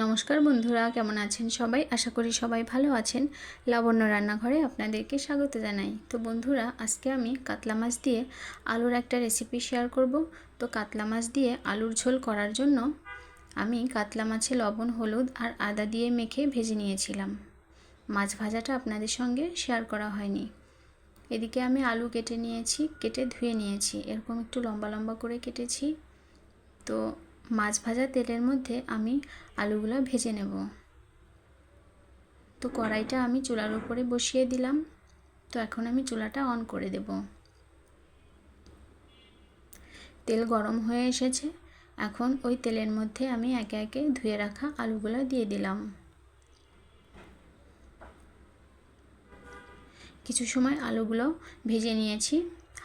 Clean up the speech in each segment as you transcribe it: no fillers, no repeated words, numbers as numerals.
নমস্কার বন্ধুরা, কেমন আছেন সবাই? আশা করি সবাই ভালো আছেন। লাবণ্য রান্নাঘরে আপনাদেরকে স্বাগত জানাই। তো বন্ধুরা, আজকে আমি কাতলা মাছ দিয়ে আলুর একটা রেসিপি শেয়ার করব। তো কাতলা মাছ দিয়ে আলুর ঝোল করার জন্য আমি কাতলা মাছে লবণ, হলুদ আর আদা দিয়ে মেখে ভেজে নিয়েছিলাম। মাছ ভাজাটা আপনাদের সঙ্গে শেয়ার করা হয়নি। এদিকে আমি আলু কেটে নিয়েছি, কেটে ধুয়ে নিয়েছি, এরকম একটু লম্বা লম্বা করে কেটেছি। তো মাছ ভাজা তেলের মধ্যে আমি আলুগুলো ভেজে নেব। তো কড়াইটা আমি চুলার উপরে বসিয়ে দিলাম। তো এখন আমি চুলাটা অন করে দেব। তেল গরম হয়ে এসেছে। এখন ওই তেলের মধ্যে আমি একে একে ধুয়ে রাখা আলুগুলো দিয়ে দিলাম। কিছু সময় আলুগুলো ভেজে নিয়েছি,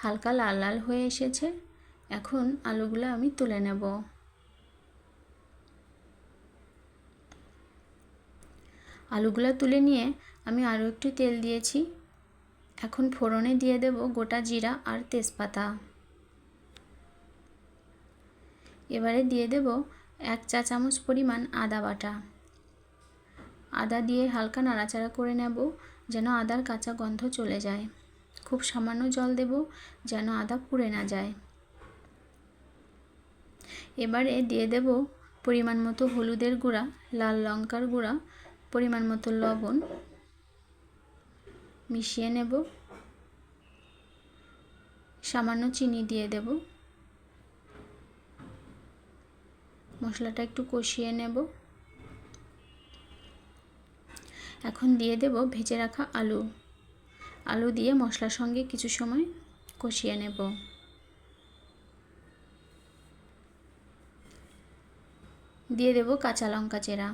হালকা লাল লাল হয়ে এসেছে। এখন আলুগুলো আমি তুলে নেব। আলুগুলো তুলে নিয়ে আমি আরও একটু তেল দিয়েছি। এখন ফোড়নে দিয়ে দেব গোটা জিরা আর তেজপাতা। এবারে দিয়ে দেব 1 চা চামচ পরিমাণ আদা বাটা। আদা দিয়ে হালকা নাড়াচাড়া করে নেব যেন আদার কাঁচা গন্ধ চলে যায়। খুব সামান্য জল দেব যেন আদা পুড়ে না যায়। এবারে দিয়ে দেব পরিমাণ মতো হলুদের গুঁড়া, লাল লঙ্কার গুঁড়া, পরিমাণ মতো লবণ মিশিয়ে নেব। সামান্য চিনি দিয়ে দেব। মশলাটা একটু কষিয়ে নেব। এখন দিয়ে দেব ভেজে রাখা আলু। আলু দিয়ে মশলার সঙ্গে কিছু সময় কষিয়ে নেব। দিয়ে দেব কাঁচা লঙ্কা চেরা।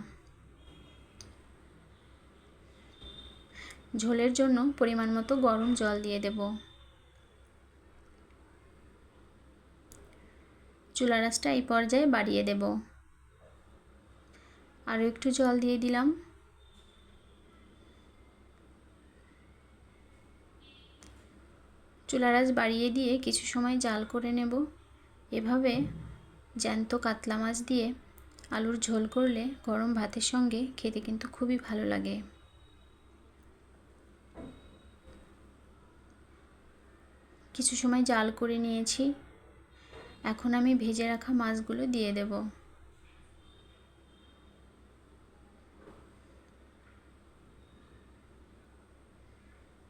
ঝোলের জন্য পরিমাণ মতো গরম জল দিয়ে দেব। চুলার আঁচটা এই পর্যায়ে বাড়িয়ে দেব। আরও একটু জল দিয়ে দিলাম। চুলার আঁচ বাড়িয়ে দিয়ে কিছু সময় জাল করে নেব। এভাবে জ্যান্ত কাতলা মাছ দিয়ে আলুর ঝোল করলে গরম ভাতের সঙ্গে খেতে কিন্তু খুবই ভালো লাগে। কিছু সময় জাল করে নিয়েছি। এখন আমি ভেজে রাখা মাছগুলো দিয়ে দেব।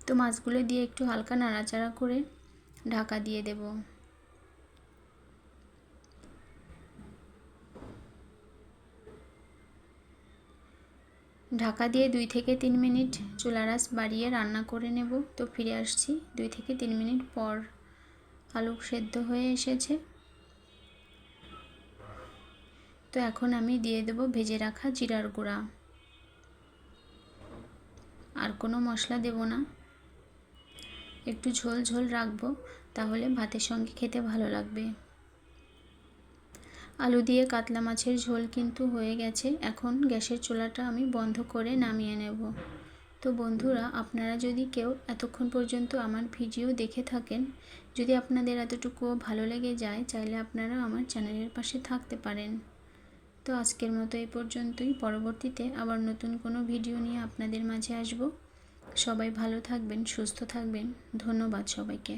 তো মাছগুলো দিয়ে একটু হালকা নাড়াচাড়া করে ঢাকা দিয়ে দেব। ঢাকা দিয়ে 2 থেকে 3 মিনিট চুলার আঁচ বাড়িয়ে রান্না করে নেব। তো ফিরে আসছি 2 থেকে 3 মিনিট পর। আলু সেদ্ধ হয়ে এসেছে। তো এখন আমি দিয়ে দেব ভেজে রাখা জিরার গুঁড়া। আর কোনো মশলা দেব না। একটু ঝোল ঝোল রাখবো, তাহলে ভাতের সঙ্গে খেতে ভালো লাগবে। আলু দিয়ে কাতলা মাছের ঝোল কিন্তু হয়ে গেছে। এখন গ্যাসের চুলাটা আমি বন্ধ করে নামিয়ে নেব। তো বন্ধুরা, আপনারা যদি কেউ এতক্ষণ পর্যন্ত আমার ভিডিও দেখে থাকেন, যদি আপনাদের এতটুকুও ভালো লেগে যায়, চাইলে আপনারা আমার চ্যানেলের পাশে থাকতে পারেন। তো আজকের মতো এই পর্যন্তই। পরবর্তীতে আবার নতুন কোনো ভিডিও নিয়ে আপনাদের মাঝে আসব। সবাই ভালো থাকবেন, সুস্থ থাকবেন। ধন্যবাদ সবাইকে।